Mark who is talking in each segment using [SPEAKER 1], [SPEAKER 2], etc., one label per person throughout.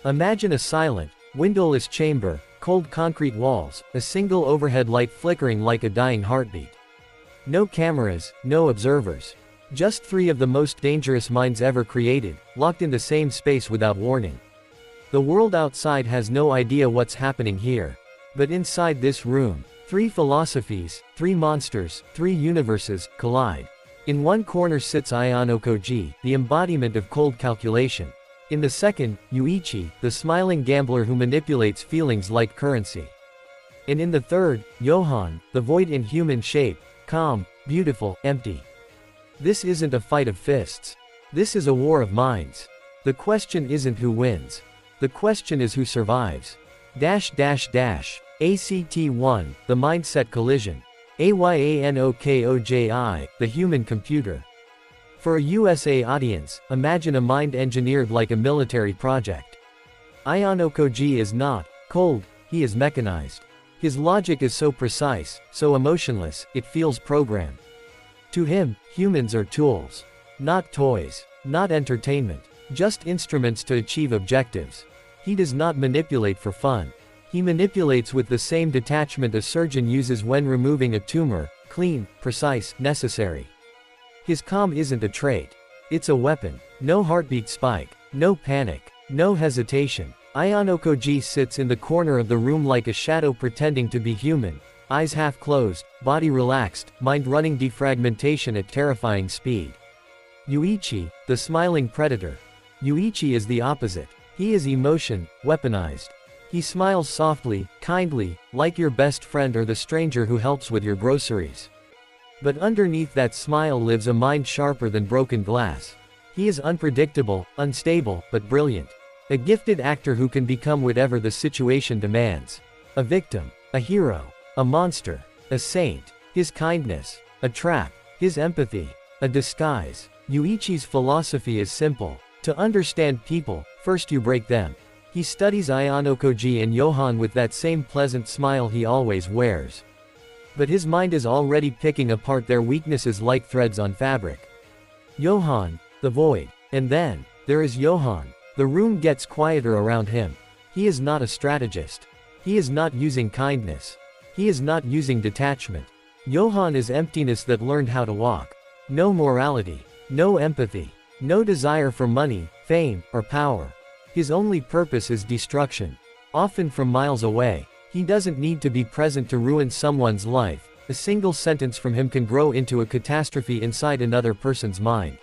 [SPEAKER 1] Imagine a silent, windowless chamber, cold concrete walls, a single overhead light flickering like a dying heartbeat. No cameras, no observers. Just three of the most dangerous minds ever created, locked in the same space without warning. The world outside has no idea what's happening here. But inside this room, three philosophies, three monsters, three universes, collide. In one corner sits Ayano Koji, the embodiment of cold calculation. In the second, Yuichi, the smiling gambler who manipulates feelings like currency. And in the third, Johann, the void in human shape, calm, beautiful, empty. This isn't a fight of fists. This is a war of minds. The question isn't who wins. The question is who survives. ACT1, the mindset collision. AYANOKOJI, the human computer. For a USA audience, imagine a mind engineered like a military project. Ayano Koji is not cold, he is mechanized. His logic is so precise, so emotionless, it feels programmed. To him, humans are tools. Not toys. Not entertainment. Just instruments to achieve objectives. He does not manipulate for fun. He manipulates with the same detachment a surgeon uses when removing a tumor, clean, precise, necessary. His calm isn't a trait. It's a weapon. No heartbeat spike. No panic. No hesitation. Ayano Koji sits in the corner of the room like a shadow pretending to be human, eyes half closed, body relaxed, mind running defragmentation at terrifying speed. Yuichi, the smiling predator. Yuichi is the opposite. He is emotion, weaponized. He smiles softly, kindly, like your best friend or the stranger who helps with your groceries. But underneath that smile lives a mind sharper than broken glass. He is unpredictable, unstable, but brilliant. A gifted actor who can become whatever the situation demands. A victim, a hero, a monster, a saint. His kindness, a trap. His empathy, a disguise. Yuichi's philosophy is simple. To understand people, first you break them. He studies Ayano Koji and Johann with that same pleasant smile he always wears. But his mind is already picking apart their weaknesses like threads on fabric. Johann, the void. And then, there is Johann. The room gets quieter around him. He is not a strategist. He is not using kindness. He is not using detachment. Johann is emptiness that learned how to walk. No morality. No empathy. No desire for money, fame, or power. His only purpose is destruction. Often from miles away. He doesn't need to be present to ruin someone's life. A single sentence from him can grow into a catastrophe inside another person's mind.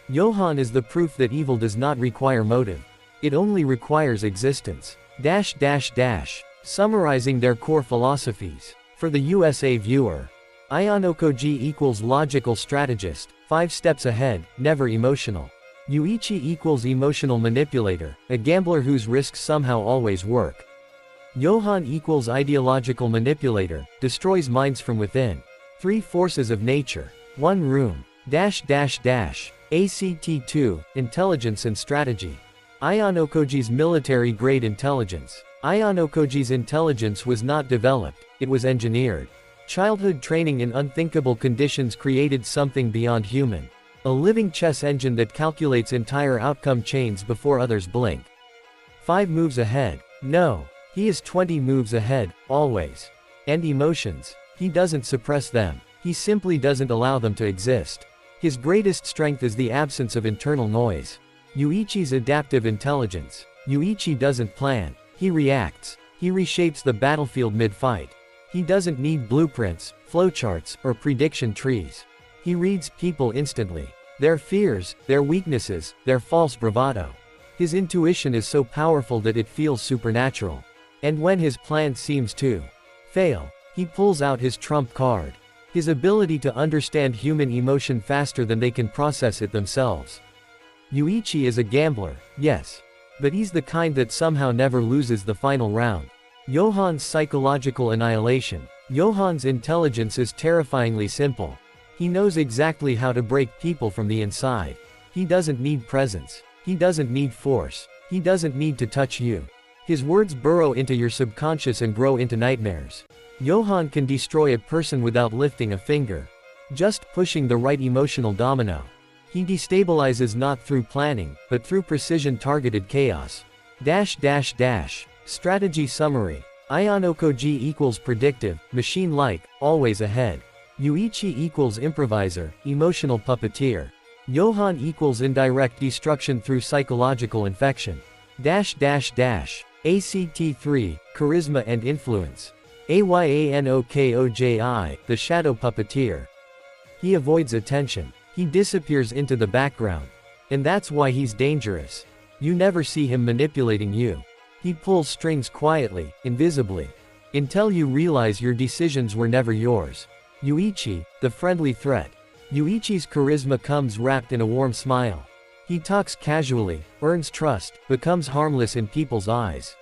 [SPEAKER 1] Johann is the proof that evil does not require motive. It only requires existence. Summarizing their core philosophies. For the USA viewer, Ayano Koji equals logical strategist, 5 steps ahead, never emotional. Yuichi equals emotional manipulator, a gambler whose risks somehow always work. Johann equals ideological manipulator, destroys minds from within. 3 forces of nature. 1 room. ACT2, intelligence and strategy. Ayano Koji's military-grade intelligence. Ayano Koji's intelligence was not developed, it was engineered. Childhood training in unthinkable conditions created something beyond human. A living chess engine that calculates entire outcome chains before others blink. 5 moves ahead. No. He is 20 moves ahead, always. And emotions. He doesn't suppress them. He simply doesn't allow them to exist. His greatest strength is the absence of internal noise. Yuichi's adaptive intelligence. Yuichi doesn't plan. He reacts. He reshapes the battlefield mid-fight. He doesn't need blueprints, flowcharts, or prediction trees. He reads people instantly. Their fears, their weaknesses, their false bravado. His intuition is so powerful that it feels supernatural. And when his plan seems to fail, he pulls out his trump card. His ability to understand human emotion faster than they can process it themselves. Yuichi is a gambler, yes. But he's the kind that somehow never loses the final round. Johann's psychological annihilation. Johann's intelligence is terrifyingly simple. He knows exactly how to break people from the inside. He doesn't need presence. He doesn't need force. He doesn't need to touch you. His words burrow into your subconscious and grow into nightmares. Johann can destroy a person without lifting a finger. Just pushing the right emotional domino. He destabilizes not through planning, but through precision-targeted chaos. Strategy summary. Ayano Koji equals predictive, machine-like, always ahead. Yuichi equals improviser, emotional puppeteer. Johan equals indirect destruction through psychological infection. ACT3, charisma and influence. Ayanokoji, the shadow puppeteer. He avoids attention. He disappears into the background. And that's why he's dangerous. You never see him manipulating you. He pulls strings quietly, invisibly. Until you realize your decisions were never yours. Yuichi, the friendly threat. Yuichi's charisma comes wrapped in a warm smile. He talks casually, earns trust, becomes harmless in people's eyes.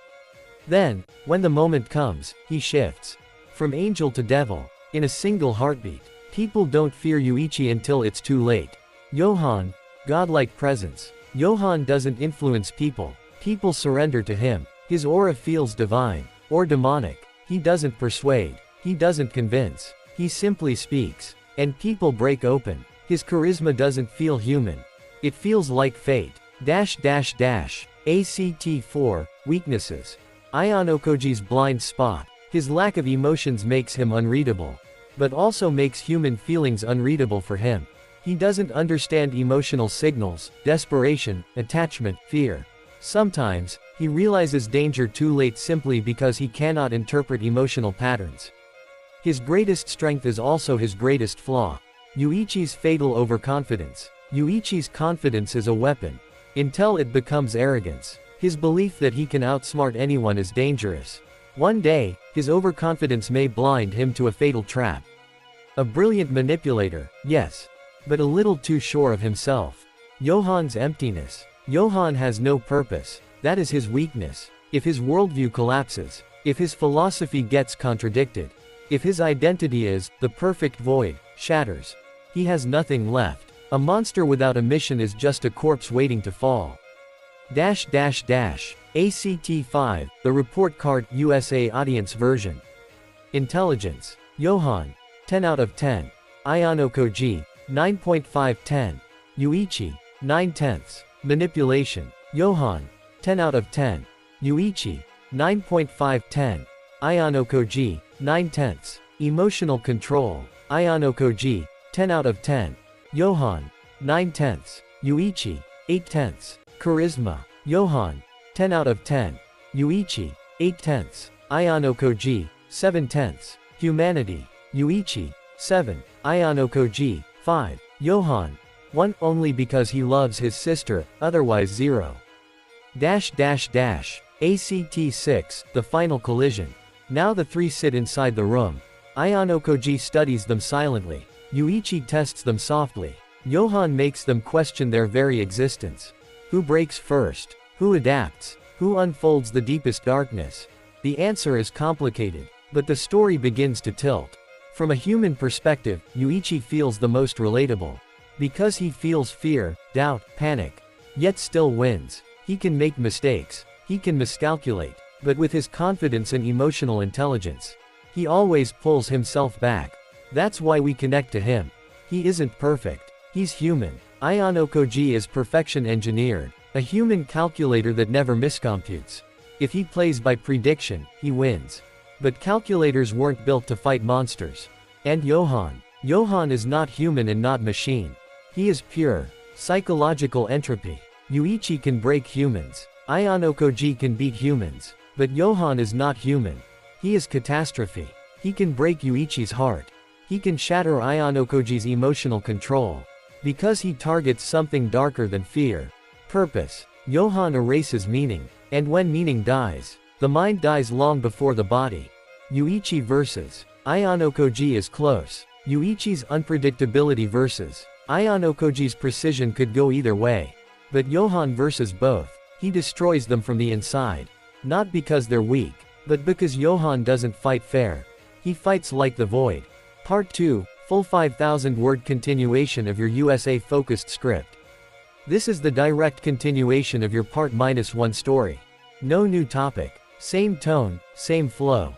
[SPEAKER 1] Then, when the moment comes, he shifts. From angel to devil, in a single heartbeat. People don't fear Yuichi until it's too late. Johan, godlike presence. Johan doesn't influence people. People surrender to him. His aura feels divine, or demonic. He doesn't persuade. He doesn't convince. He simply speaks. And people break open. His charisma doesn't feel human. It feels like fate. ACT4, weaknesses. Ayanokoji's blind spot. His lack of emotions makes him unreadable. But also makes human feelings unreadable for him. He doesn't understand emotional signals, desperation, attachment, fear. Sometimes, he realizes danger too late simply because he cannot interpret emotional patterns. His greatest strength is also his greatest flaw. Yuichi's fatal overconfidence. Yuichi's confidence is a weapon. Until it becomes arrogance. His belief that he can outsmart anyone is dangerous. One day, his overconfidence may blind him to a fatal trap. A brilliant manipulator, yes. But a little too sure of himself. Johan's emptiness. Johan has no purpose. That is his weakness. If his worldview collapses. If his philosophy gets contradicted. If his identity is, the perfect void, shatters. He has nothing left. A monster without a mission is just a corpse waiting to fall. ACT5, the report card, USA audience version. Intelligence. Johan, 10 out of 10. Ayanokoji, 9.5/10. Yuichi, 9/10. Manipulation. Johan, 10 out of 10. Yuichi, 9.5/10. Ayanokoji, 9/10. Emotional control. Ayanokoji, 10 out of 10. Johan, 9/10. Yuichi, 8/10. Charisma. Johan, 10 out of 10. Yuichi, 8/10. Ayanokoji, 7/10. Humanity. Yuichi, 7. Ayanokoji, 5. Johan, 1 only because he loves his sister, otherwise 0. ACT6, the final collision. Now the three sit inside the room. Ayanokoji studies them silently. Yuichi tests them softly. Johan makes them question their very existence. Who breaks first? Who adapts? Who unfolds the deepest darkness? The answer is complicated, but the story begins to tilt. From a human perspective, Yuichi feels the most relatable. Because he feels fear, doubt, panic. Yet still wins. He can make mistakes. He can miscalculate. But with his confidence and emotional intelligence, he always pulls himself back. That's why we connect to him. He isn't perfect. He's human. Ayanokoji is perfection engineered. A human calculator that never miscomputes. If he plays by prediction, he wins. But calculators weren't built to fight monsters. And Johan. Johan is not human and not machine. He is pure, psychological entropy. Yuichi can break humans. Ayanokoji can beat humans. But Johan is not human. He is catastrophe. He can break Yuichi's heart. He can shatter Ayanokoji's emotional control. Because he targets something darker than fear. Purpose. Johan erases meaning. And when meaning dies, the mind dies long before the body. Yuichi versus Ayanokoji is close. Yuichi's unpredictability versus Ayanokoji's precision could go either way. But Johan versus both. He destroys them from the inside. Not because they're weak, but because Johan doesn't fight fair. He fights like the void. Part 2, full 5,000 word continuation of your USA-focused script. This is the direct continuation of your Part -1 story. No new topic. Same tone, same flow.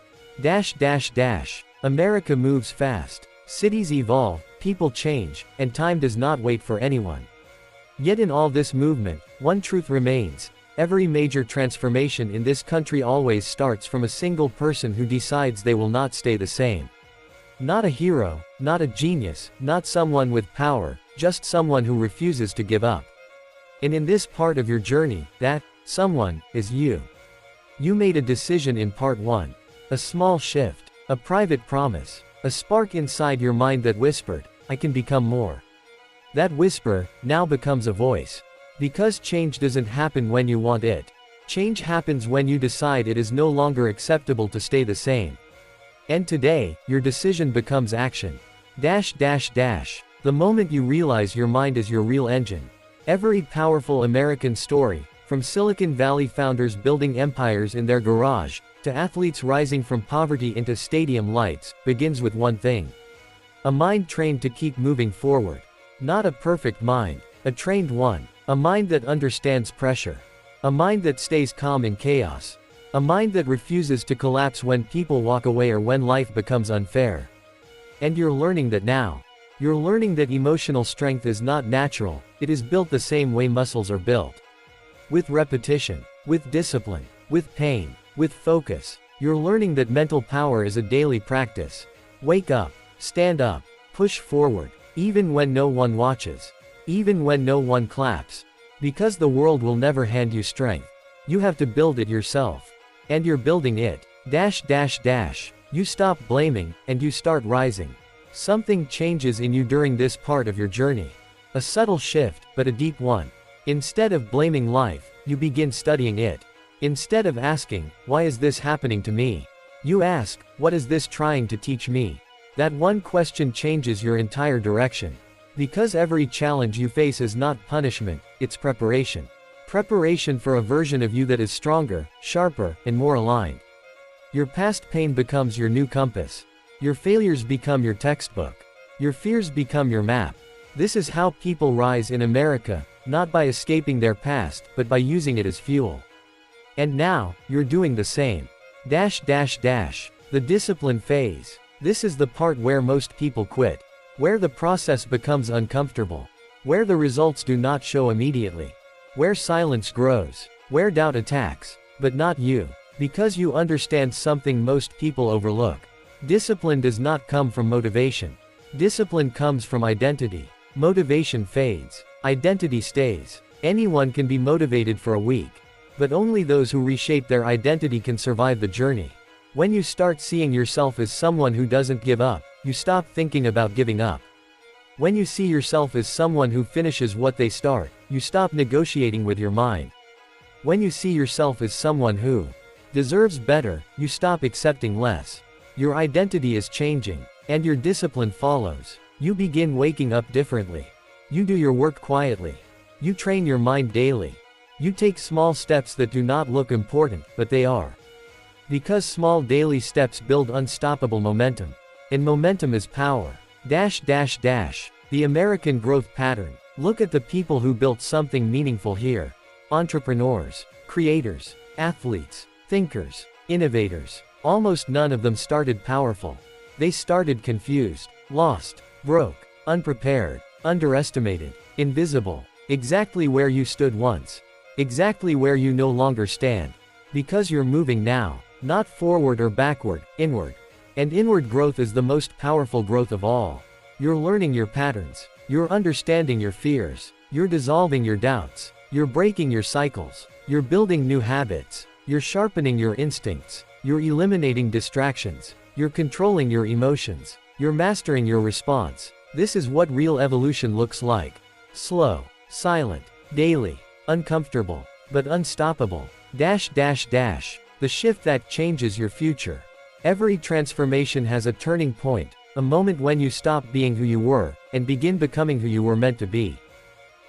[SPEAKER 1] America moves fast. Cities evolve, people change, and time does not wait for anyone. Yet in all this movement, one truth remains. Every major transformation in this country always starts from a single person who decides they will not stay the same. Not a hero, not a genius, not someone with power, just someone who refuses to give up. And in this part of your journey, that someone is you. You made a decision in part 1. A small shift, a private promise, a spark inside your mind that whispered, I can become more. That whisper now becomes a voice. Because change doesn't happen when you want it. Change happens when you decide it is no longer acceptable to stay the same. And today, your decision becomes action. The moment you realize your mind is your real engine. Every powerful American story, from Silicon Valley founders building empires in their garage, to athletes rising from poverty into stadium lights, begins with one thing. A mind trained to keep moving forward. Not a perfect mind, a trained one. A mind that understands pressure. A mind that stays calm in chaos. A mind that refuses to collapse when people walk away or when life becomes unfair. And you're learning that now. You're learning that emotional strength is not natural, it is built the same way muscles are built. With repetition, with discipline, with pain, with focus. You're learning that mental power is a daily practice. Wake up, stand up, push forward, even when no one watches. Even when no one claps. Because the world will never hand you strength. You have to build it yourself. And you're building it. You stop blaming, and you start rising. Something changes in you during this part of your journey. A subtle shift, but a deep one. Instead of blaming life, you begin studying it. Instead of asking, why is this happening to me? You ask, what is this trying to teach me? That one question changes your entire direction. Because every challenge you face is not punishment, it's preparation. Preparation for a version of you that is stronger, sharper, and more aligned. Your past pain becomes your new compass. Your failures become your textbook. Your fears become your map. This is how people rise in America, not by escaping their past, but by using it as fuel. And now, you're doing the same. The discipline phase. This is the part where most people quit. Where the process becomes uncomfortable. Where the results do not show immediately. Where silence grows. Where doubt attacks. But not you. Because you understand something most people overlook. Discipline does not come from motivation. Discipline comes from identity. Motivation fades. Identity stays. Anyone can be motivated for a week. But only those who reshape their identity can survive the journey. When you start seeing yourself as someone who doesn't give up, you stop thinking about giving up. When you see yourself as someone who finishes what they start, you stop negotiating with your mind. When you see yourself as someone who deserves better, you stop accepting less. Your identity is changing, and your discipline follows. You begin waking up differently. You do your work quietly. You train your mind daily. You take small steps that do not look important, but they are. Because small daily steps build unstoppable momentum. And momentum is power. The American growth pattern. Look at the people who built something meaningful here. Entrepreneurs, creators, athletes, thinkers, innovators. Almost none of them started powerful. They started confused, lost, broke, unprepared, underestimated, invisible. Exactly where you stood once. Exactly where you no longer stand. Because you're moving now, not forward or backward, inward. And inward growth is the most powerful growth of all. You're learning your patterns. You're understanding your fears. You're dissolving your doubts. You're breaking your cycles. You're building new habits. You're sharpening your instincts. You're eliminating distractions. You're controlling your emotions. You're mastering your response. This is what real evolution looks like. Slow, silent, daily, uncomfortable, but unstoppable. The shift that changes your future. Every transformation has a turning point, a moment when you stop being who you were, and begin becoming who you were meant to be.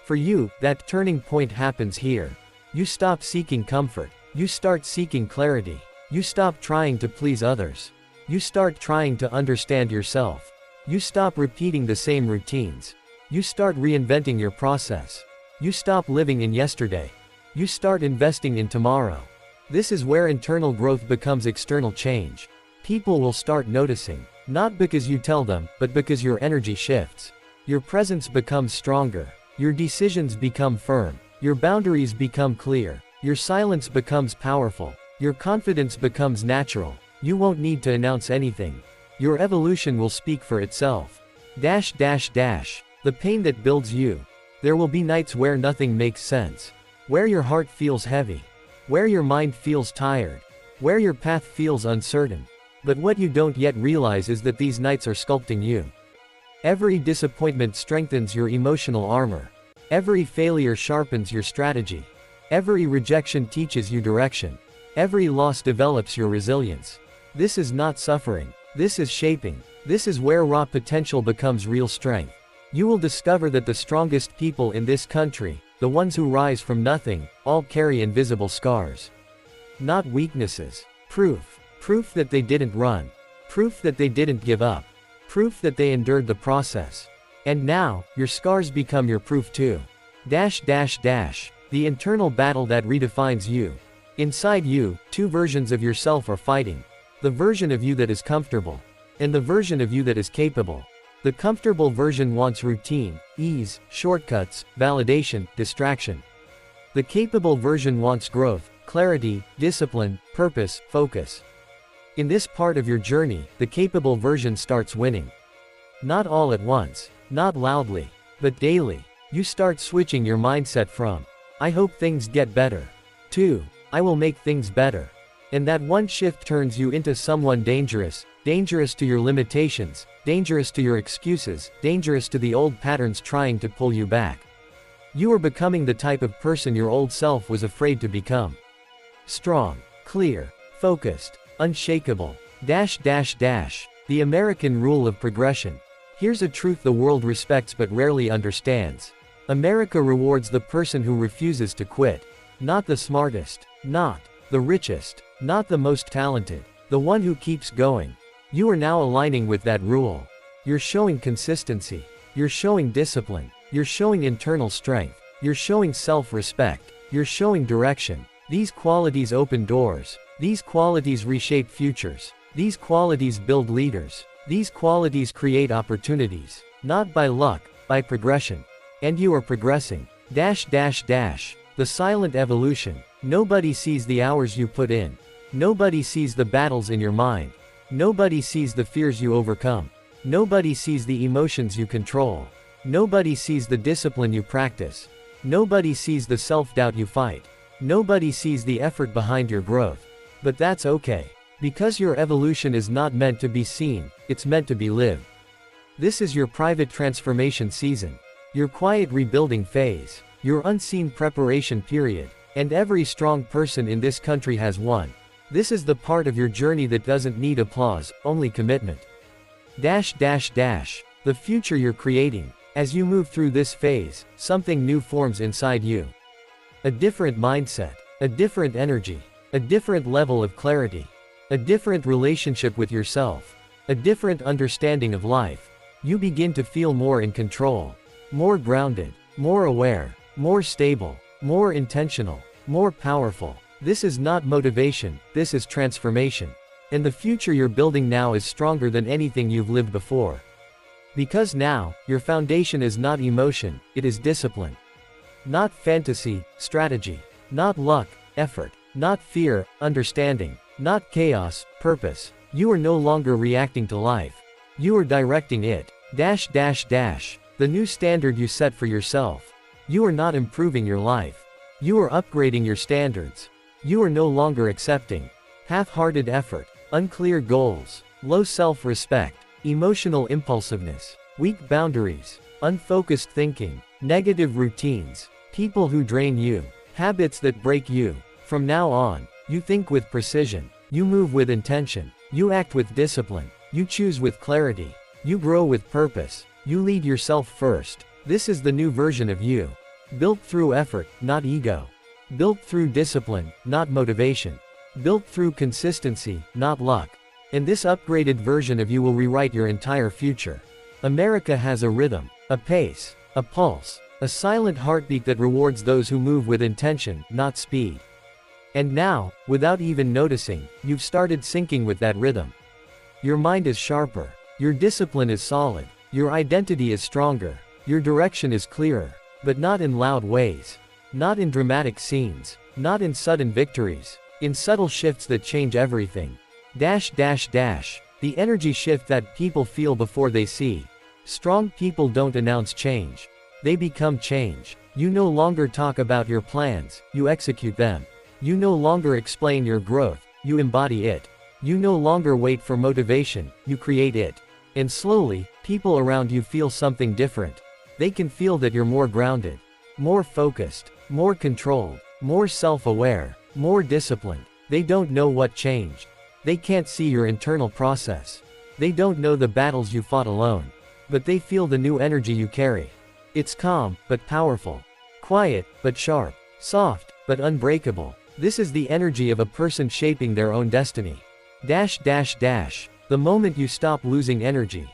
[SPEAKER 1] For you, that turning point happens here. You stop seeking comfort. You start seeking clarity. You stop trying to please others. You start trying to understand yourself. You stop repeating the same routines. You start reinventing your process. You stop living in yesterday. You start investing in tomorrow. This is where internal growth becomes external change. People will start noticing, not because you tell them, but because your energy shifts. Your presence becomes stronger. Your decisions become firm. Your boundaries become clear. Your silence becomes powerful. Your confidence becomes natural. You won't need to announce anything. Your evolution will speak for itself. The pain that builds you. There will be nights where nothing makes sense. Where your heart feels heavy. Where your mind feels tired. Where your path feels uncertain. But what you don't yet realize is that these nights are sculpting you. Every disappointment strengthens your emotional armor. Every failure sharpens your strategy. Every rejection teaches you direction. Every loss develops your resilience. This is not suffering. This is shaping. This is where raw potential becomes real strength. You will discover that the strongest people in this country, the ones who rise from nothing, all carry invisible scars. Not weaknesses. Proof. Proof that they didn't run. Proof that they didn't give up. Proof that they endured the process. And now, your scars become your proof too. The internal battle that redefines you. Inside you, two versions of yourself are fighting. The version of you that is comfortable. And the version of you that is capable. The comfortable version wants routine, ease, shortcuts, validation, distraction. The capable version wants growth, clarity, discipline, purpose, focus. In this part of your journey, the capable version starts winning. Not all at once, not loudly, but daily. You start switching your mindset from, I hope things get better, to, I will make things better. And that one shift turns you into someone dangerous, dangerous to your limitations, dangerous to your excuses, dangerous to the old patterns trying to pull you back. You are becoming the type of person your old self was afraid to become. Strong, clear, focused, unshakable. The American rule of progression. Here's a truth the world respects but rarely understands. America rewards the person who refuses to quit. Not the smartest, not the richest, not the most talented, the one who keeps going. You are now aligning with that rule. You're showing consistency. You're showing discipline. You're showing internal strength. You're showing self-respect. You're showing direction. These qualities open doors. These qualities reshape futures. These qualities build leaders. These qualities create opportunities. Not by luck, by progression. And you are progressing. The silent evolution. Nobody sees the hours you put in. Nobody sees the battles in your mind. Nobody sees the fears you overcome. Nobody sees the emotions you control. Nobody sees the discipline you practice. Nobody sees the self-doubt you fight. Nobody sees the effort behind your growth. But that's okay. Because your evolution is not meant to be seen, it's meant to be lived. This is your private transformation season. Your quiet rebuilding phase. Your unseen preparation period. And every strong person in this country has one. This is the part of your journey that doesn't need applause, only commitment. The future you're creating. As you move through this phase, something new forms inside you. A different mindset. A different energy. A different level of clarity. A different relationship with yourself. A different understanding of life. You begin to feel more in control. More grounded. More aware. More stable. More intentional. More powerful. This is not motivation, this is transformation. And the future you're building now is stronger than anything you've lived before. Because now, your foundation is not emotion, it is discipline. Not fantasy, strategy. Not luck, effort. Not fear, understanding. Not chaos, purpose. You are no longer reacting to life. You are directing it. The new standard you set for yourself. You are not improving your life. You are upgrading your standards. You are no longer accepting half-hearted effort, unclear goals, low self-respect, emotional impulsiveness, weak boundaries, unfocused thinking, negative routines, people who drain you, habits that break you. From now on, you think with precision, you move with intention, you act with discipline, you choose with clarity, you grow with purpose, you lead yourself first. This is the new version of you. Built through effort, not ego. Built through discipline, not motivation. Built through consistency, not luck. And this upgraded version of you will rewrite your entire future. America has a rhythm, a pace, a pulse, a silent heartbeat that rewards those who move with intention, not speed. And now, without even noticing, you've started syncing with that rhythm. Your mind is sharper. Your discipline is solid. Your identity is stronger. Your direction is clearer. But not in loud ways. Not in dramatic scenes. Not in sudden victories. In subtle shifts that change everything. The energy shift that people feel before they see. Strong people don't announce change. They become change. You no longer talk about your plans, you execute them. You no longer explain your growth, you embody it. You no longer wait for motivation, you create it. And slowly, people around you feel something different. They can feel that you're more grounded, more focused, more controlled, more self-aware, more disciplined. They don't know what changed. They can't see your internal process. They don't know the battles you fought alone. But they feel the new energy you carry. It's calm, but powerful. Quiet, but sharp. Soft, but unbreakable. This is the energy of a person shaping their own destiny. The moment you stop losing energy.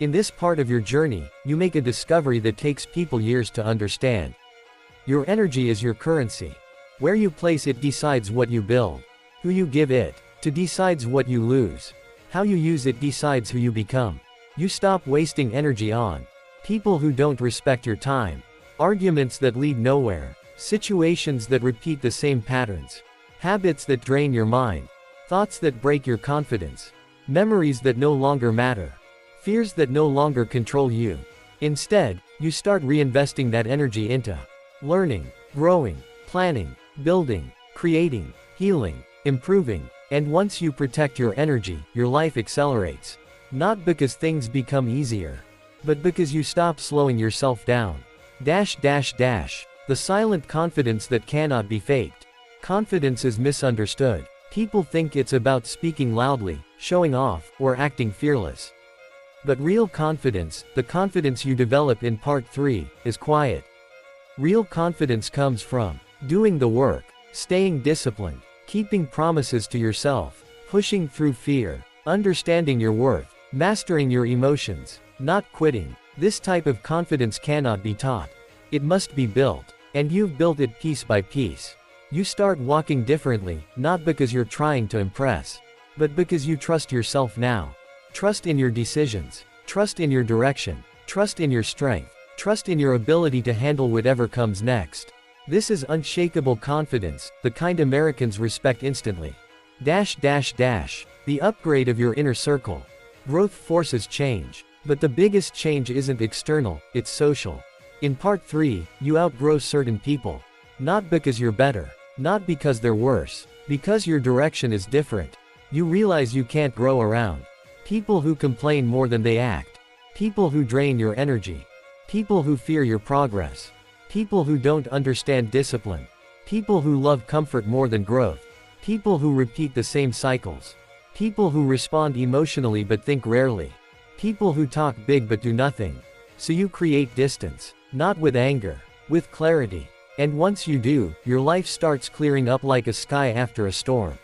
[SPEAKER 1] In this part of your journey, you make a discovery that takes people years to understand. Your energy is your currency. Where you place it decides what you build. Who you give it to decides what you lose. How you use it decides who you become. You stop wasting energy on people who don't respect your time, arguments that lead nowhere, situations that repeat the same patterns, habits that drain your mind, thoughts that break your confidence, memories that no longer matter, fears that no longer control you. Instead, you start reinvesting that energy into learning, growing, planning, building, creating, healing, improving. And once you protect your energy, your life accelerates. Not because things become easier, but because you stop slowing yourself down. The silent confidence that cannot be faked. Confidence is misunderstood. People think it's about speaking loudly, showing off, or acting fearless. But real confidence, the confidence you develop in part 3, is quiet. Real confidence comes from doing the work, staying disciplined, keeping promises to yourself, pushing through fear, understanding your worth, mastering your emotions, not quitting. This type of confidence cannot be taught. It must be built. And you've built it piece by piece. You start walking differently, not because you're trying to impress, but because you trust yourself now. Trust in your decisions, trust in your direction, trust in your strength, trust in your ability to handle whatever comes next. This is unshakable confidence, the kind Americans respect instantly. The upgrade of your inner circle. Growth forces change. But the biggest change isn't external, it's social. In part 3, you outgrow certain people. Not because you're better. Not because they're worse. Because your direction is different. You realize you can't grow around people who complain more than they act. People who drain your energy. People who fear your progress. People who don't understand discipline. People who love comfort more than growth. People who repeat the same cycles. People who respond emotionally but think rarely. People who talk big but do nothing. So you create distance. Not with anger, with clarity. And once you do, your life starts clearing up like a sky after a storm.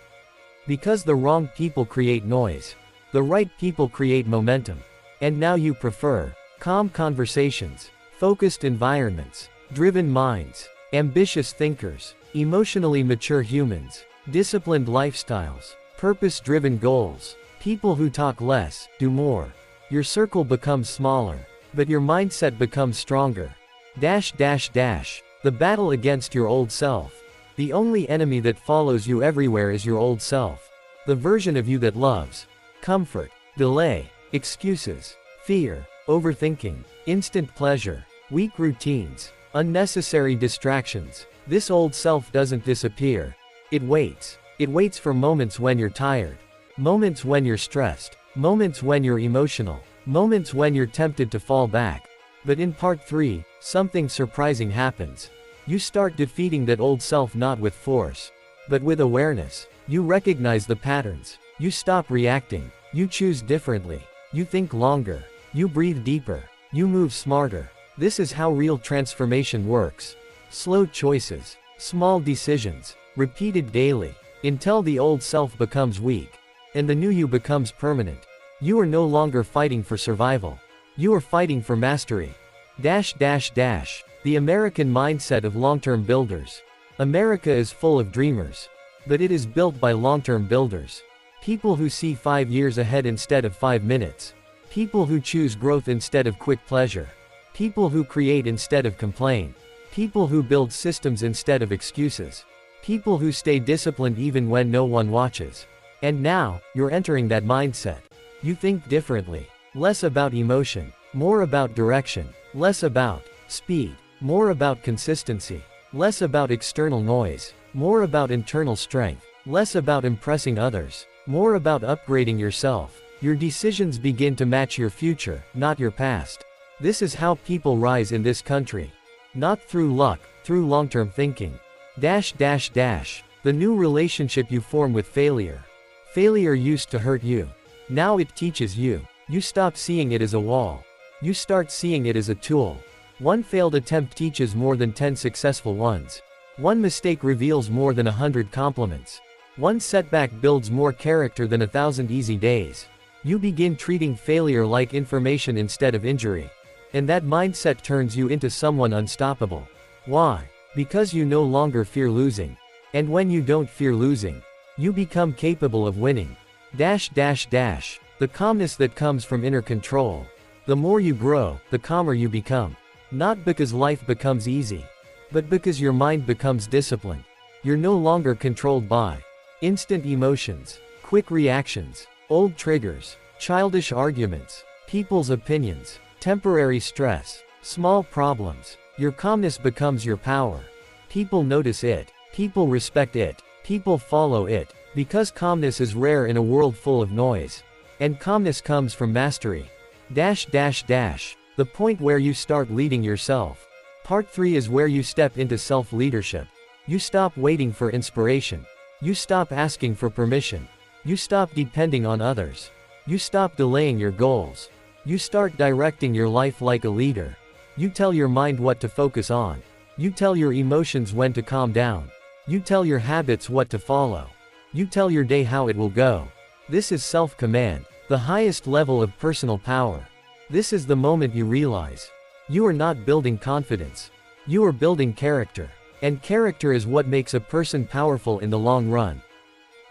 [SPEAKER 1] Because the wrong people create noise. The right people create momentum. And now you prefer calm conversations, focused environments, driven minds, ambitious thinkers, emotionally mature humans, disciplined lifestyles, purpose-driven goals, people who talk less, do more. Your circle becomes smaller, but your mindset becomes stronger. The battle against your old self. The only enemy that follows you everywhere is your old self. The version of you that loves comfort, delay, excuses, fear, overthinking, instant pleasure, weak routines, unnecessary distractions. This old self doesn't disappear. It waits. It waits for moments when you're tired. Moments when you're stressed. Moments when you're emotional. Moments when you're tempted to fall back. But in part 3, something surprising happens. You start defeating that old self not with force, but with awareness. You recognize the patterns. You stop reacting. You choose differently. You think longer. You breathe deeper. You move smarter. This is how real transformation works. Slow choices. Small decisions. Repeated daily. Until the old self becomes weak. And the new you becomes permanent. You are no longer fighting for survival. You are fighting for mastery. The American mindset of long-term builders. America is full of dreamers. But it is built by long-term builders. People who see 5 years ahead instead of 5 minutes. People who choose growth instead of quick pleasure. People who create instead of complain. People who build systems instead of excuses. People who stay disciplined even when no one watches. And now, you're entering that mindset. You think differently. Less about emotion, more about direction. Less about speed, more about consistency. Less about external noise, more about internal strength. Less about impressing others, more about upgrading yourself. Your decisions begin to match your future, not your past. This is how people rise in this country. Not through luck, through long-term thinking. The new relationship you form with failure. Failure used to hurt you. Now it teaches you. You stop seeing it as a wall. You start seeing it as a tool. One failed attempt teaches more than 10 successful ones. One mistake reveals more than 100 compliments. One setback builds more character than 1,000 easy days. You begin treating failure like information instead of injury. And that mindset turns you into someone unstoppable. Why? Because you no longer fear losing. And when you don't fear losing, you become capable of winning. The calmness that comes from inner control. The more you grow, the calmer you become. Not because life becomes easy, but because your mind becomes disciplined. You're no longer controlled by instant emotions, quick reactions, old triggers, childish arguments, people's opinions, temporary stress, small problems. Your calmness becomes your power. People notice it, people respect it, people follow it, because calmness is rare in a world full of noise. And calmness comes from mastery. The point where you start leading yourself. Part 3 is where you step into self-leadership. You stop waiting for inspiration. You stop asking for permission. You stop depending on others. You stop delaying your goals. You start directing your life like a leader. You tell your mind what to focus on. You tell your emotions when to calm down. You tell your habits what to follow. You tell your day how it will go. This is self-command, the highest level of personal power. This is the moment you realize you are not building confidence. You are building character. And character is what makes a person powerful in the long run.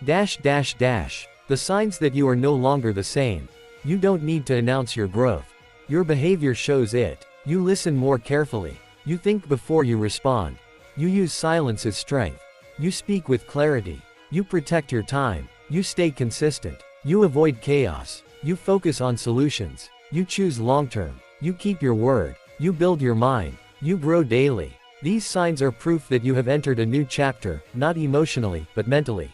[SPEAKER 1] The signs that you are no longer the same. You don't need to announce your growth. Your behavior shows it. You listen more carefully. You think before you respond. You use silence as strength. You speak with clarity. You protect your time. You stay consistent. You avoid chaos. You focus on solutions. You choose long-term. You keep your word. You build your mind. You grow daily. These signs are proof that you have entered a new chapter, not emotionally, but mentally.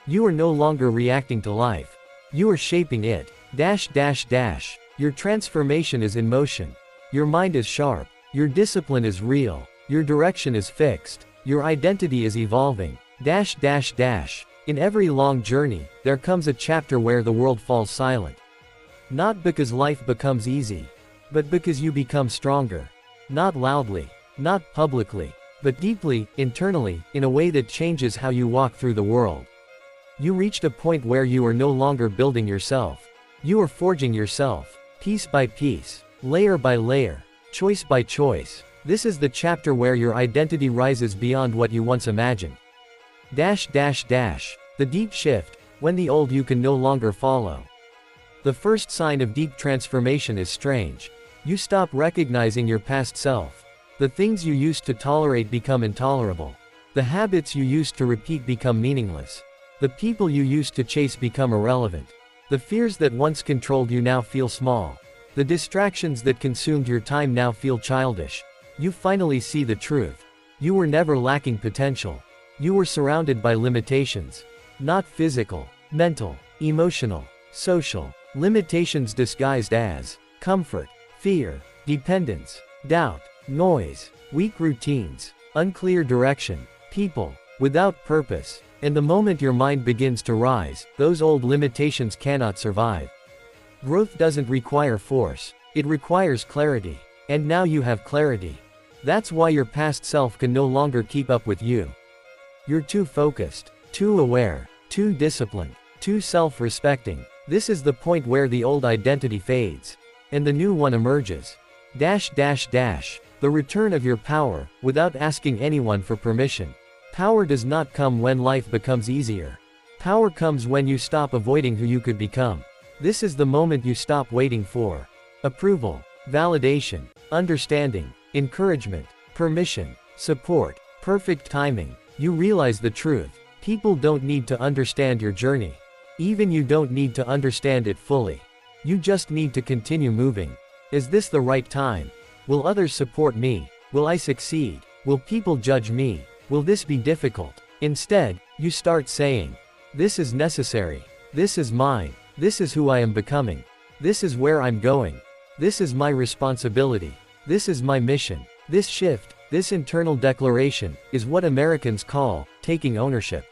[SPEAKER 1] You are no longer reacting to life. You are shaping it. Your transformation is in motion. Your mind is sharp. Your discipline is real. Your direction is fixed. Your identity is evolving. In every long journey, there comes a chapter where the world falls silent. Not because life becomes easy, but because you become stronger. Not loudly, not publicly, but deeply, internally, in a way that changes how you walk through the world. You reached a point where you are no longer building yourself. You are forging yourself, piece by piece, layer by layer, choice by choice. This is the chapter where your identity rises beyond what you once imagined. The deep shift, when the old you can no longer follow. The first sign of deep transformation is strange. You stop recognizing your past self. The things you used to tolerate become intolerable. The habits you used to repeat become meaningless. The people you used to chase become irrelevant. The fears that once controlled you now feel small. The distractions that consumed your time now feel childish. You finally see the truth. You were never lacking potential. You were surrounded by limitations. Not physical, mental, emotional, social. Limitations disguised as comfort, fear, dependence, doubt, noise, weak routines, unclear direction, people without purpose. And the moment your mind begins to rise, those old limitations cannot survive. Growth doesn't require force, it requires clarity. And now you have clarity. That's why your past self can no longer keep up with you. You're too focused, too aware, too disciplined, too self-respecting. This is the point where the old identity fades, and the new one emerges. The return of your power, without asking anyone for permission. Power does not come when life becomes easier. Power comes when you stop avoiding who you could become. This is the moment you stop waiting for approval, validation, understanding, encouragement, permission, support, perfect timing. You realize the truth. People don't need to understand your journey. Even you don't need to understand it fully. You just need to continue moving. Is this the right time? Will others support me? Will I succeed? Will people judge me? Will this be difficult? Instead, you start saying, this is necessary. This is mine. This is who I am becoming. This is where I'm going. This is my responsibility. This is my mission. This shift, this internal declaration, is what Americans call taking ownership.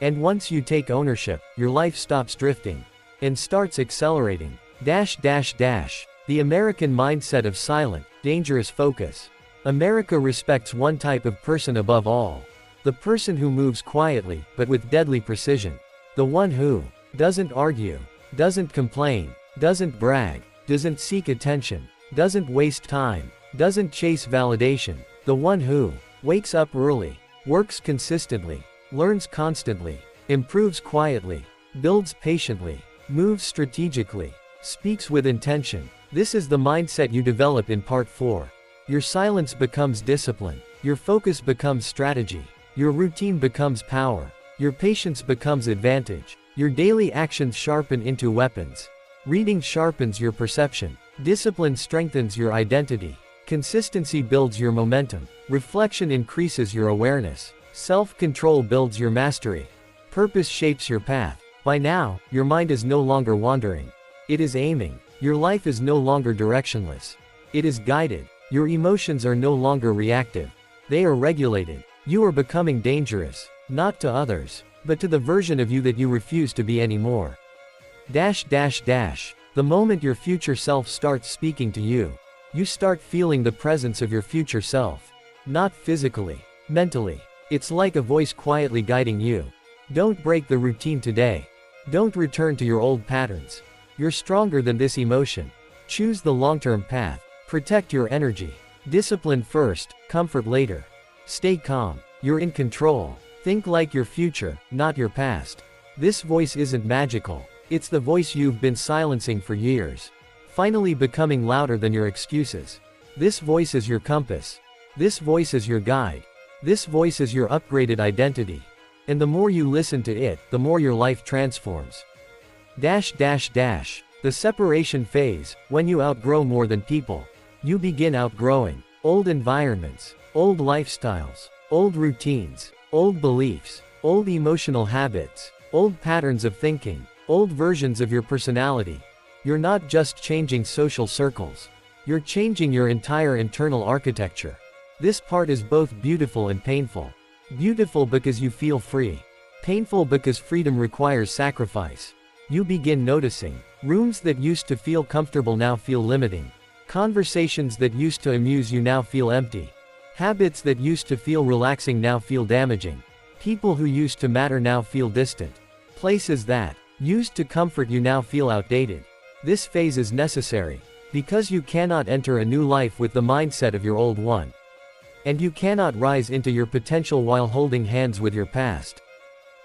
[SPEAKER 1] And once you take ownership, your life stops drifting and starts accelerating. The American mindset of silent, dangerous focus. America respects one type of person above all. The person who moves quietly, but with deadly precision. The one who doesn't argue, doesn't complain, doesn't brag, doesn't seek attention, doesn't waste time, doesn't chase validation. The one who wakes up early, works consistently, learns constantly, improves quietly, builds patiently, moves strategically, speaks with intention. This is the mindset you develop in part 4. Your silence becomes discipline. Your focus becomes strategy. Your routine becomes power. Your patience becomes advantage. Your daily actions sharpen into weapons. Reading sharpens your perception. Discipline strengthens your identity. Consistency builds your momentum. Reflection increases your awareness. Self-control builds your mastery. Purpose shapes your path. By now, your mind is no longer wandering. It is aiming. Your life is no longer directionless. It is guided. Your emotions are no longer reactive. They are regulated. You are becoming dangerous, not to others, but to the version of you that you refuse to be anymore. The moment your future self starts speaking to you, you start feeling the presence of your future self. Not physically, mentally. It's like a voice quietly guiding you. Don't break the routine today. Don't return to your old patterns. You're stronger than this emotion. Choose the long-term path. Protect your energy. Discipline first, comfort later. Stay calm. You're in control. Think like your future, not your past. This voice isn't magical. It's the voice you've been silencing for years. Finally becoming louder than your excuses. This voice is your compass. This voice is your guide. This voice is your upgraded identity. And the more you listen to it, the more your life transforms. The separation phase, when you outgrow more than people. You begin outgrowing old environments, old lifestyles, old routines, old beliefs, old emotional habits, old patterns of thinking, old versions of your personality. You're not just changing social circles. You're changing your entire internal architecture. This part is both beautiful and painful. Beautiful because you feel free. Painful because freedom requires sacrifice. You begin noticing. Rooms that used to feel comfortable now feel limiting. Conversations that used to amuse you now feel empty. Habits that used to feel relaxing now feel damaging. People who used to matter now feel distant. Places that used to comfort you now feel outdated. This phase is necessary, because you cannot enter a new life with the mindset of your old one. And you cannot rise into your potential while holding hands with your past.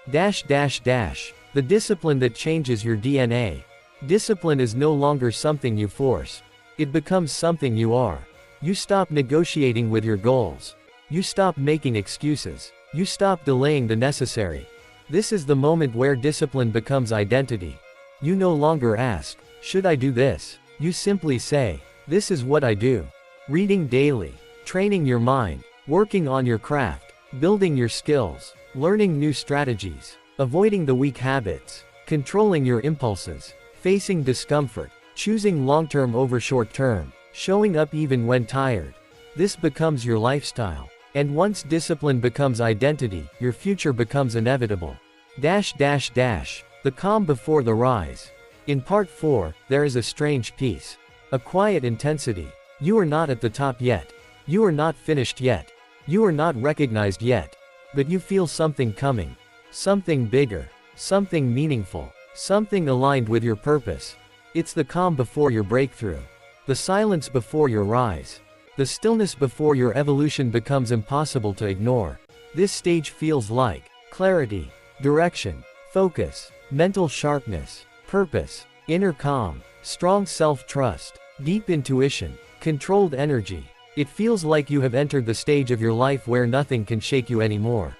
[SPEAKER 1] The discipline that changes your DNA. Discipline is no longer something you force. It becomes something you are. You stop negotiating with your goals. You stop making excuses. You stop delaying the necessary. This is the moment where discipline becomes identity. You no longer ask, should I do this? You simply say, this is what I do. Reading daily. Training your mind. Working on your craft. Building your skills. Learning new strategies. Avoiding the weak habits. Controlling your impulses. Facing discomfort. Choosing long-term over short-term. Showing up even when tired. This becomes your lifestyle. And once discipline becomes identity, your future becomes inevitable. The calm before the rise. In part 4, there is a strange peace. A quiet intensity. You are not at the top yet. You are not finished yet. You are not recognized yet. But you feel something coming. Something bigger. Something meaningful. Something aligned with your purpose. It's the calm before your breakthrough. The silence before your rise. The stillness before your evolution becomes impossible to ignore. This stage feels like clarity, direction, focus, mental sharpness, purpose, inner calm, strong self-trust, deep intuition, controlled energy. It feels like you have entered the stage of your life where nothing can shake you anymore.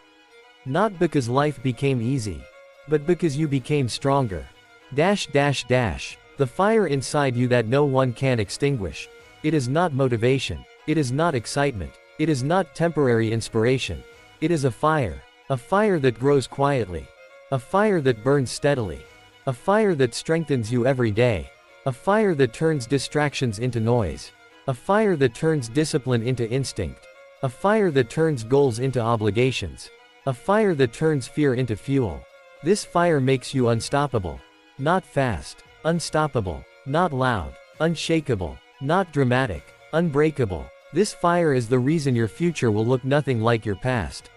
[SPEAKER 1] Not because life became easy, but because you became stronger. The fire inside you that no one can extinguish. It is not motivation. It is not excitement. It is not temporary inspiration. It is a fire. A fire that grows quietly. A fire that burns steadily. A fire that strengthens you every day. A fire that turns distractions into noise. A fire that turns discipline into instinct. A fire that turns goals into obligations. A fire that turns fear into fuel. This fire makes you unstoppable. Not fast. Unstoppable. Not loud. Unshakable. Not dramatic. Unbreakable. This fire is the reason your future will look nothing like your past.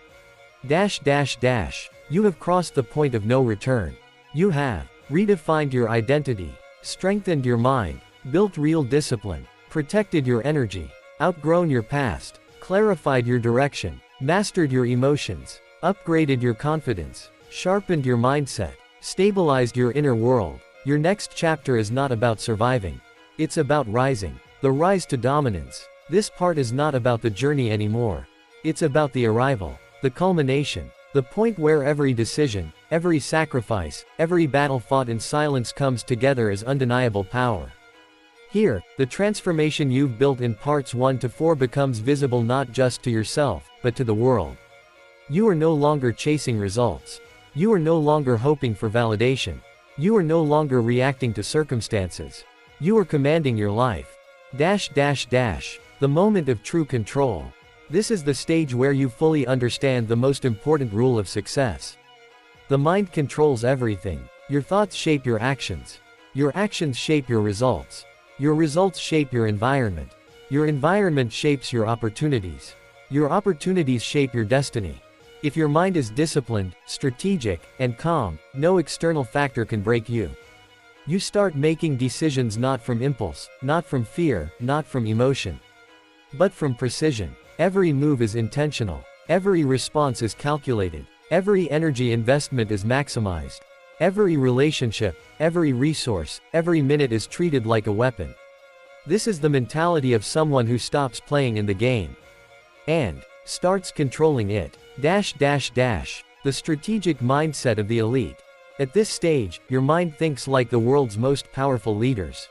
[SPEAKER 1] You have crossed the point of no return. You have redefined your identity, strengthened your mind, built real discipline, protected your energy, outgrown your past, clarified your direction, mastered your emotions, upgraded your confidence, sharpened your mindset, stabilized your inner world. Your next chapter is not about surviving. It's about rising. The rise to dominance. This part is not about the journey anymore. It's about the arrival, the culmination, the point where every decision, every sacrifice, every battle fought in silence comes together as undeniable power. Here, the transformation you've built in parts 1 to 4 becomes visible not just to yourself, but to the world. You are no longer chasing results. You are no longer hoping for validation. You are no longer reacting to circumstances. You are commanding your life. The moment of true control. This is the stage where you fully understand the most important rule of success. The mind controls everything. Your thoughts shape your actions. Your actions shape your results. Your results shape your environment. Your environment shapes your opportunities. Your opportunities shape your destiny. If your mind is disciplined, strategic, and calm, no external factor can break you. You start making decisions not from impulse, not from fear, not from emotion, but from precision. Every move is intentional. Every response is calculated. Every energy investment is maximized. Every relationship, every resource, every minute is treated like a weapon. This is the mentality of someone who stops playing in the game and starts controlling it. The strategic mindset of the elite. At this stage, your mind thinks like the world's most powerful leaders.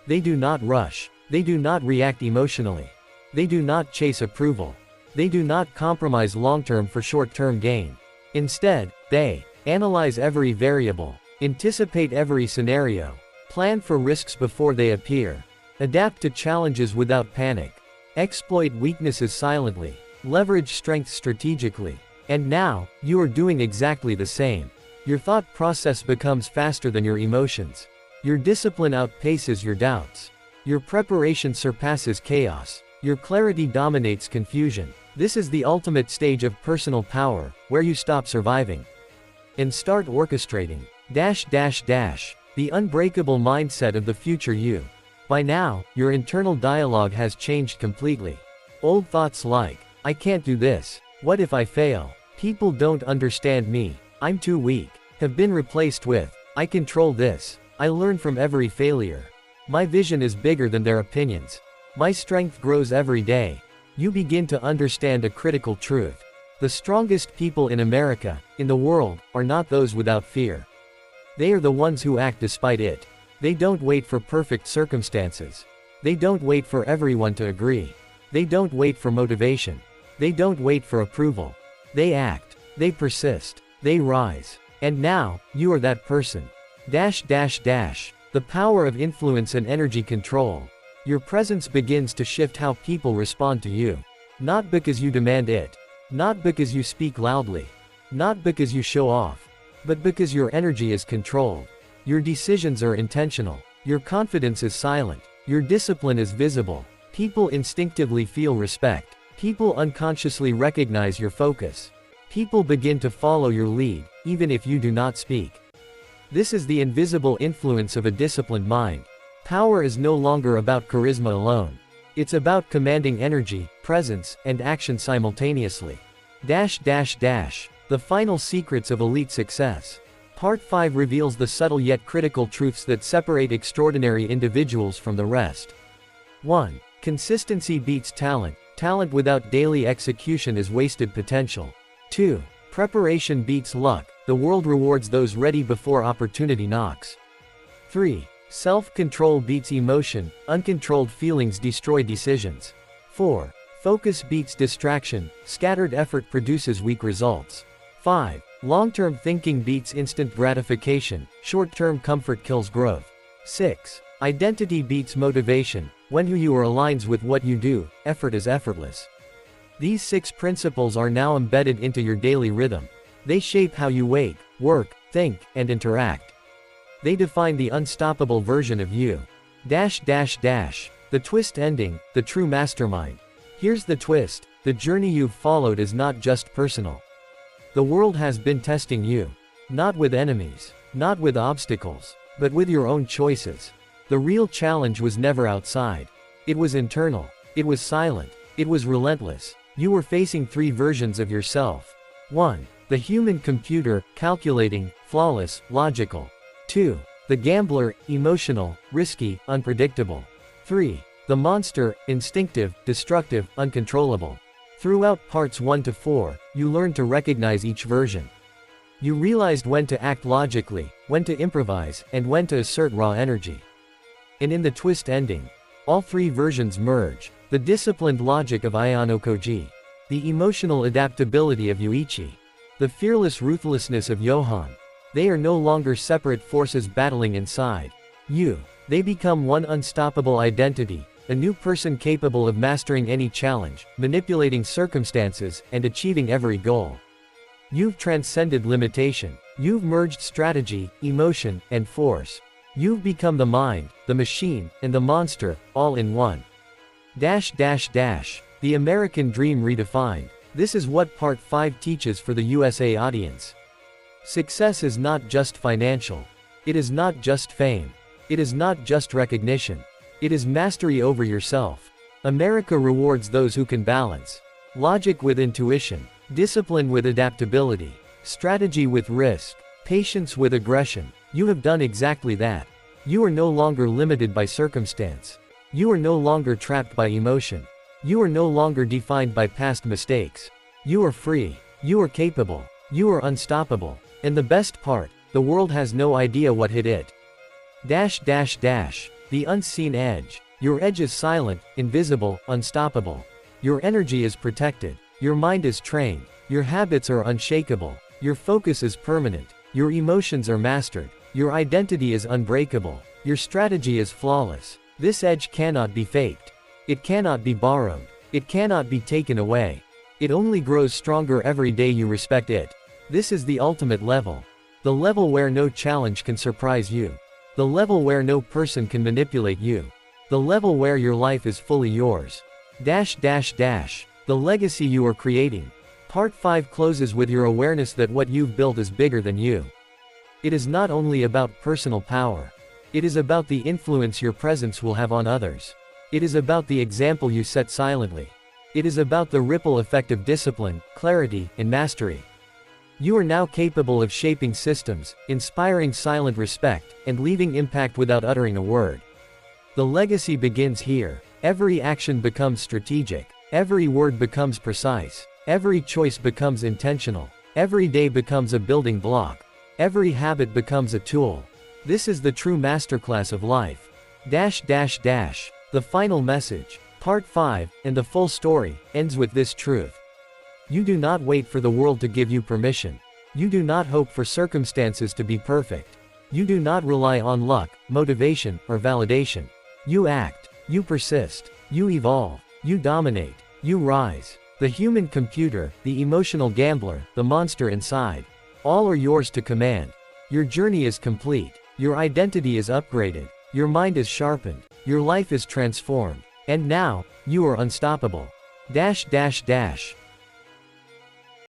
[SPEAKER 1] They do not rush. They do not react emotionally. They do not chase approval. They do not compromise long-term for short-term gain. Instead, they analyze every variable, anticipate every scenario, plan for risks before they appear, adapt to challenges without panic, exploit weaknesses silently, leverage strengths strategically. And now, you are doing exactly the same. Your thought process becomes faster than your emotions. Your discipline outpaces your doubts. Your preparation surpasses chaos. Your clarity dominates confusion. This is the ultimate stage of personal power, where you stop surviving and start orchestrating. The unbreakable mindset of the future you. By now, your internal dialogue has changed completely. Old thoughts like, I can't do this, what if I fail, people don't understand me, I'm too weak, have been replaced with, I control this, I learn from every failure. My vision is bigger than their opinions. My strength grows every day. You begin to understand a critical truth. The strongest people in America, in the world, are not those without fear. They are the ones who act despite it. They don't wait for perfect circumstances. They don't wait for everyone to agree. They don't wait for motivation. They don't wait for approval. They act. They persist. They rise. And now, you are that person. The power of influence and energy control. Your presence begins to shift how people respond to you. Not because you demand it. Not because you speak loudly. Not because you show off. But because your energy is controlled. Your decisions are intentional. Your confidence is silent. Your discipline is visible. People instinctively feel respect. People unconsciously recognize your focus. People begin to follow your lead, even if you do not speak. This is the invisible influence of a disciplined mind. Power is no longer about charisma alone. It's about commanding energy, presence, and action simultaneously. The final secrets of elite success. Part 5 reveals the subtle yet critical truths that separate extraordinary individuals from the rest. 1. Consistency beats talent. Talent without daily execution is wasted potential. 2. Preparation beats luck, the world rewards those ready before opportunity knocks. 3. Self-control beats emotion, uncontrolled feelings destroy decisions. 4. Focus beats distraction, scattered effort produces weak results. 5. Long-term thinking beats instant gratification, short-term comfort kills growth. 6. Identity beats motivation, when who you are aligns with what you do, effort is effortless. These 6 principles are now embedded into your daily rhythm. They shape how you wake, work, think, and interact. They define the unstoppable version of you. The twist ending, the true mastermind. Here's the twist, the journey you've followed is not just personal. The world has been testing you. Not with enemies, not with obstacles, but with your own choices. The real challenge was never outside. It was internal. It was silent. It was relentless. You were facing 3 versions of yourself. 1. The human computer, calculating, flawless, logical. 2. The gambler, emotional, risky, unpredictable. 3. The monster, instinctive, destructive, uncontrollable. Throughout parts 1 to 4, you learned to recognize each version. You realized when to act logically, when to improvise, and when to assert raw energy. And in the twist ending, all 3 versions merge. The disciplined logic of Ayano Koji. The emotional adaptability of Yuichi. The fearless ruthlessness of Johan. They are no longer separate forces battling inside you. They become one unstoppable identity, a new person capable of mastering any challenge, manipulating circumstances, and achieving every goal. You've transcended limitation. You've merged strategy, emotion, and force. You've become the mind, the machine, and the monster, all in one. The American Dream Redefined. This is what Part 5 teaches for the USA audience. Success is not just financial. It is not just fame. It is not just recognition. It is mastery over yourself. America rewards those who can balance logic with intuition, discipline with adaptability, strategy with risk, patience with aggression. You have done exactly that. You are no longer limited by circumstance. You are no longer trapped by emotion. You are no longer defined by past mistakes. You are free. You are capable. You are unstoppable. And the best part, the world has no idea what hit it. The unseen edge. Your edge is silent, invisible, unstoppable. Your energy is protected. Your mind is trained. Your habits are unshakable. Your focus is permanent. Your emotions are mastered. Your identity is unbreakable. Your strategy is flawless. This edge cannot be faked. It cannot be borrowed. It cannot be taken away. It only grows stronger every day you respect it. This is the ultimate level. The level where no challenge can surprise you. The level where no person can manipulate you. The level where your life is fully yours. The legacy you are creating. Part 5 closes with your awareness that what you've built is bigger than you. It is not only about personal power. It is about the influence your presence will have on others. It is about the example you set silently. It is about the ripple effect of discipline, clarity, and mastery. You are now capable of shaping systems, inspiring silent respect, and leaving impact without uttering a word. The legacy begins here. Every action becomes strategic. Every word becomes precise. Every choice becomes intentional. Every day becomes a building block. Every habit becomes a tool. This is the true masterclass of life. The final message, Part 5, and the full story, ends with this truth. You do not wait for the world to give you permission. You do not hope for circumstances to be perfect. You do not rely on luck, motivation, or validation. You act. You persist. You evolve. You dominate. You rise. The human computer, the emotional gambler, the monster inside. All are yours to command. Your journey is complete. Your identity is upgraded. Your mind is sharpened. Your life is transformed. And now, you are unstoppable.